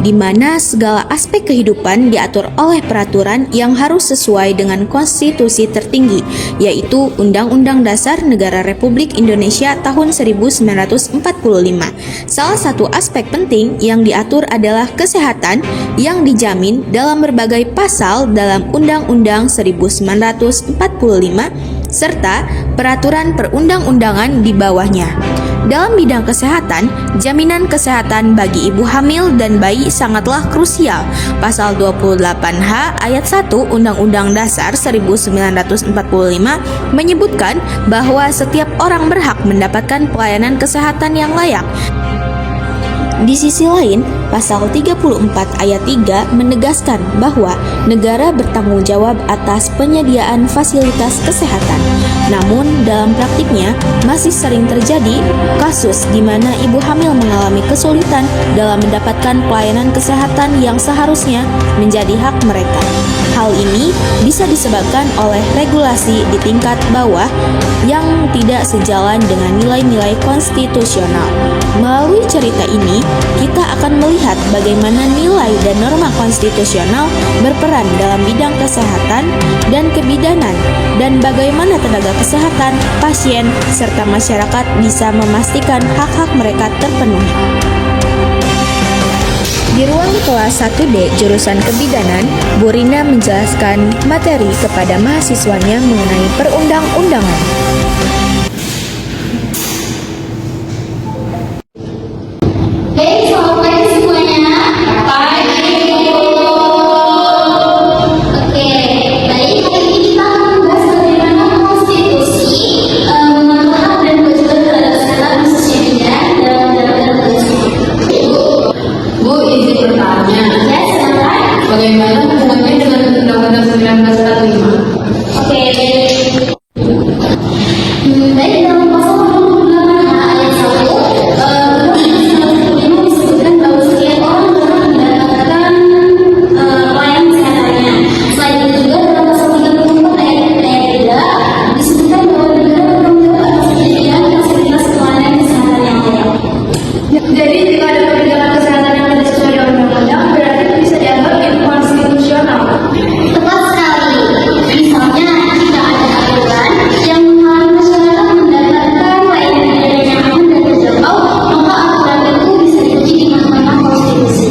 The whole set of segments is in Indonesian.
di mana segala aspek kehidupan diatur oleh peraturan yang harus sesuai dengan konstitusi tertinggi, yaitu Undang-Undang Dasar Negara Republik Indonesia tahun 1945. Salah satu aspek penting yang diatur adalah kesehatan yang dijamin dalam berbagai pasal dalam Undang-Undang 1945 serta peraturan perundang-undangan di bawahnya. Dalam bidang kesehatan, jaminan kesehatan bagi ibu hamil dan bayi sangatlah krusial. Pasal 28H ayat 1 Undang-Undang Dasar 1945 menyebutkan bahwa setiap orang berhak mendapatkan pelayanan kesehatan yang layak. Di sisi lain, pasal 34 ayat 3 menegaskan bahwa negara bertanggung jawab atas penyediaan fasilitas kesehatan. Namun, dalam praktiknya masih sering terjadi kasus di mana ibu hamil mengalami kesulitan dalam mendapatkan pelayanan kesehatan yang seharusnya menjadi hak mereka. Hal ini bisa disebabkan oleh regulasi di tingkat bawah yang tidak sejalan dengan nilai-nilai konstitusional. Melalui cerita ini, kita akan melihat bagaimana nilai dan norma konstitusional berperan dalam bidang kesehatan dan kebidanan, dan bagaimana tenaga kesehatan, pasien, serta masyarakat bisa memastikan hak-hak mereka terpenuhi. Di ruang kelas 1D jurusan kebidanan, Bu Rina menjelaskan materi kepada mahasiswanya mengenai perundang-undangan. Selamat pagi semuanya. Pagi. Oke, baik. Hari ini kita akan membahas bagaimana konstitusi mengatur hak dan kewajiban terhadap kesehatan khususnya bidan dalam undang-undang tersebut. Bu, izin bertanya. Ya, silakan. Bagaimana hubungannya dengan Undang-Undang 1945? Oke, baik, dalam pasal 28H ayat 1 disebutkan bahwa setiap orang berhak mendapatkan pelayanan kesehatannya. Selain itu juga dalam pasal 34 ayat 3 disebutkan bahwa negara bertanggung jawab atas penyediaan fasilitas pelayanan kesehatan yang layak. Jadi jika ada kebijakan kesehatan yang tidak sesuai dengan undang-undang, berarti itu bisa dianggap inkonstitusional. Tepat sekali. Misalnya, jika ada aturan yang menghalangi masyarakat mendapatkan layanan kebidanan yang aman dan terjangkau, maka aturan itu bisa diuji di Mahkamah Konstitusi.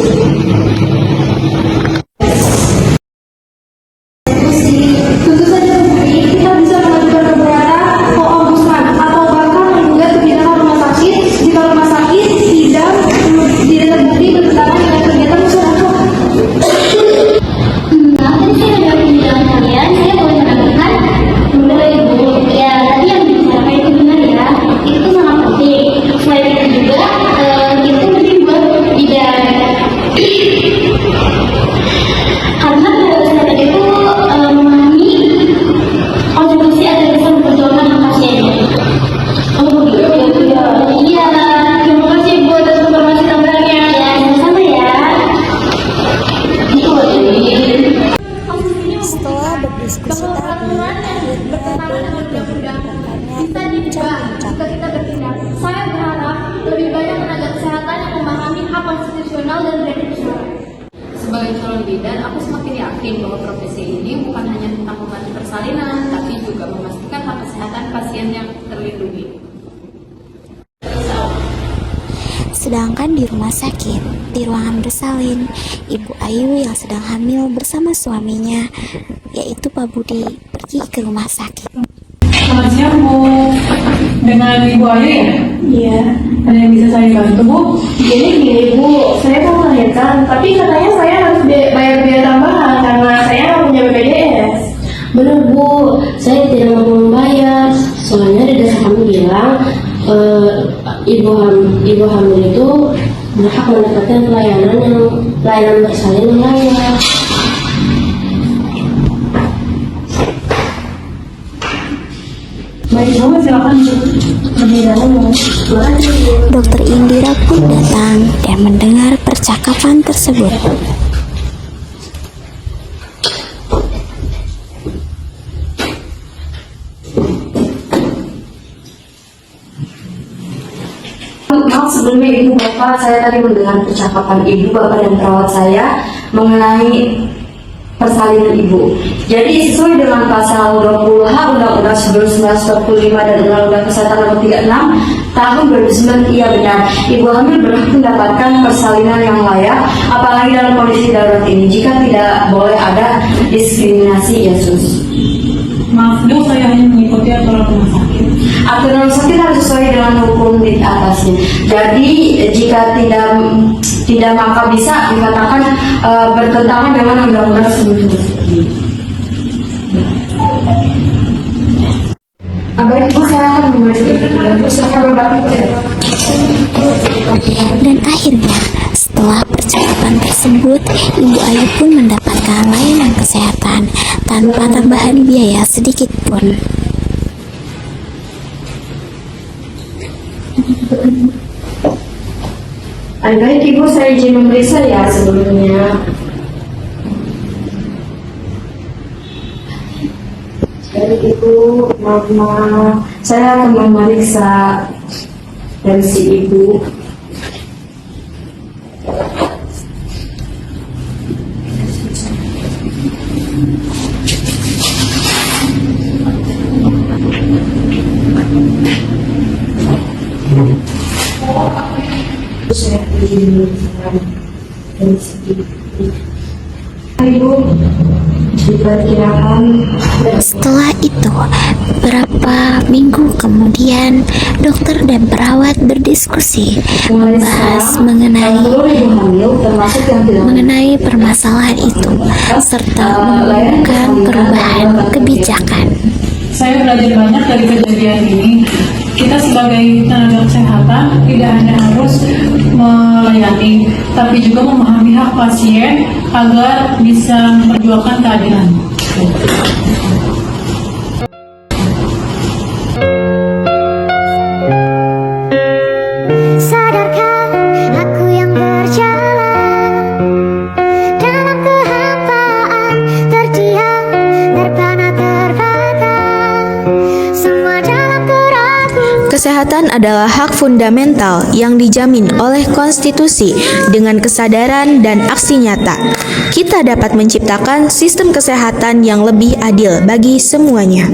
Tentu saja, Bu, kita bisa mengajukan perkara ke Ombudsman atau bahkan menggugat kebijakan rumah sakit jika rumah sakit tidak terbukti bertentangan dengan kegiatan masyarakat. Tadi saya ada pembicaraan kalian, saya boleh menambahkan? Boleh, Bu. Ya, tadi yang dibicarakan itu benar ya. Itu sangat penting. Selain itu juga, itu penting buat bidan. Karena tenaga kesehatan itu memahami konstitusi agar bisa memperjuangkan hak pasiennya. Oh, begitu ya. Iya. Terima kasih Bu atas informasi tambahannya. Ya, sama-sama ya. Setelah berdiskusi tadi, akhirnya Dewi dan rekan-rekannya berbincang-bincang. Jika kita bertindak, saya berharap lebih banyak tenaga kesehatan yang memahami hak konstitusional dan berani bersuara. Sebagai calon bidan, aku semakin yakin bahwa profesi ini bukan hanya tentang membantu persalinan, tapi juga memastikan hak kesehatan pasien yang terlindungi. Sedangkan di rumah sakit, di ruangan bersalin, Ibu Ayu yang sedang hamil bersama suaminya, yaitu Pak Budi, pergi ke rumah sakit. Selamat siang, Bu. Dengan Ibu Ayu ya? Iya. Ada yang bisa saya bantu, Bu? Jadi gini Bu, saya mau melahirkan, tapi katanya saya harus bayar biaya tambahan karena saya nggak punya BPJS. Benar Bu, saya tidak mampu membayar. Soalnya di desa kami bilang ibu hamil itu berhak mendapatkan pelayanan bersalin yang layak. Baik, Bu, silakan lebih dahulu. Dokter Indira pun datang dan mendengar percakapan tersebut. Maaf sebelumnya Ibu Bapak, saya tadi mendengar percakapan Ibu Bapak dan perawat saya mengenai persalinan Ibu. Jadi sesuai dengan pasal 20H Undang-Undang 1945 dan Undang-Undang Kesehatan Nomor 36 tahun 2009, iya benar, Ibu hamil berhak mendapatkan persalinan yang layak, apalagi dalam kondisi darurat ini, jika tidak boleh ada diskriminasi Yesus. Maaf dok, saya hanya mengikuti aturan rumah sakit. Aturan rumah sakit harus sesuai dengan hukum di atasnya. Jadi jika tidak maka bisa dikatakan bertentangan dengan undang-undang sebelumnya. Baik Ibu, saya akan Dan akhirnya, setelah percakapan tersebut, Ibu Ayu pun mendapatkan layanan kesehatan tanpa tambahan biaya sedikit pun. Baik Ibu, saya izin memeriksa ya sebelumnya. Baik Ibu, Mama, saya akan memeriksa tensi Ibu. Saya izin memeriksa tensi Ibu. Ibu, diperkirakan Setelah itu, beberapa minggu kemudian, dokter dan perawat berdiskusi membahas mengenai permasalahan itu serta mengumumkan perubahan kebijakan. Saya belajar banyak dari kejadian ini. Kita sebagai tenaga kesehatan tidak hanya harus melayani, tapi juga memahami hak pasien agar bisa memperjuangkan keadilan. Sadarkah aku yang berjalan dalam kehampaan, terdiam, terpana, terbata, semua dalam keraguan. Kesehatan adalah hak fundamental yang dijamin oleh konstitusi dengan kesadaran dan aksi nyata. Kita dapat menciptakan sistem kesehatan yang lebih adil bagi semuanya.